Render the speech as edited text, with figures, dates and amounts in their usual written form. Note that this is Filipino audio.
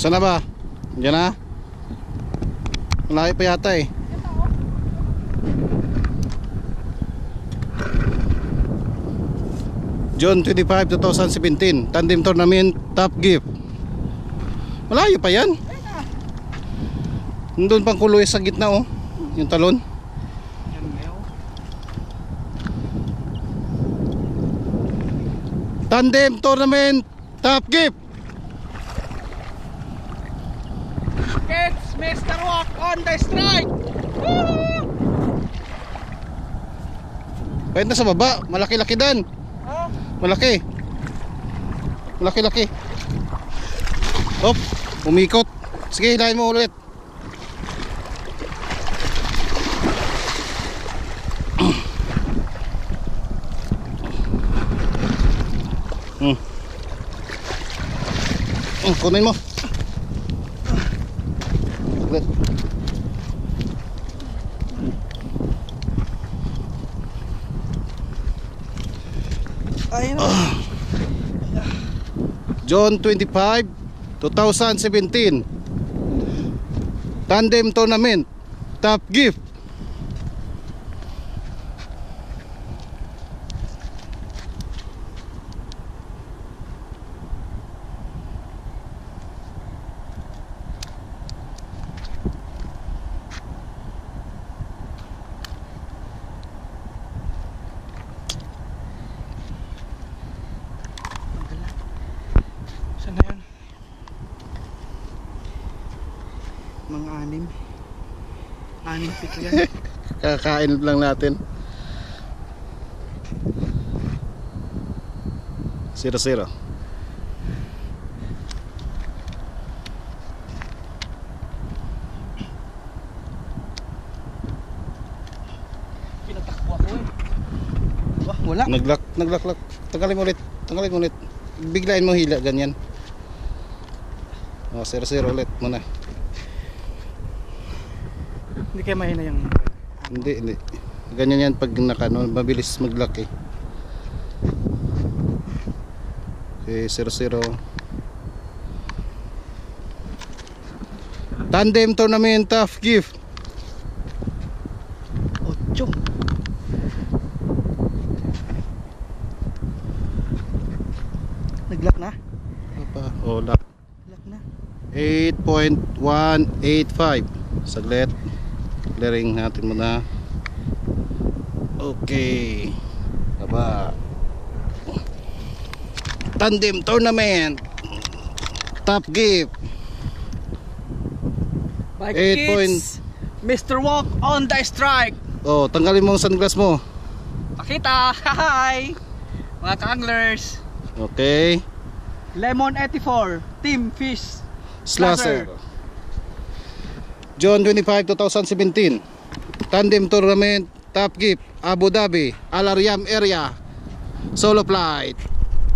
Sana ba? Diyan na? Malayo pa yata eh. June 25, 2017 Tandem Tournament Top Gift. Malayo pa yan. Nandun pang kuloy sa gitna oh. Yung talon. Tandem Tournament Top Gift. It's Mr. Walk on the strike. Pwede na sa baba. Malaki-laki dan. Oh. Malaki. Malaki-laki. Hop, umikot. Sige, hilahin mo ulit. Kunin mo. Ulit. Ayun. June 25, 2017 Tandem Tournament Top Gift. Saan na yun? Mga anim pito yan. Kakain lang natin. 0-0. Pinatakbo ako eh. Wah, wala. Naglaklak. Tanggalin mo ulit. Biglain mo hila ganyan. Oh, 0-0 ulit muna. Hindi kayo mahina yung... Hindi. Ganyan yan pag mabilis mag-lock eh. Okay, 0-0. Tandem Tournament Top Gift. 8. Nag-lock na? Oh, lock. Lock na. 8.185. Saglit. Clearing natin muna. Okay. Aba. Tandem Tournament Top Gift. Bye 8 kids. Mr. Walk on the strike. Oh, tanggalin mo ang sunglass mo. Pakita. Hi. Mga ka-anglers. Okay. Lemon 84. Team Fish Slasher. June 25, 2017 Tandem Tournament Top Gift Abu Dhabi Al Aryam area. Solo flight.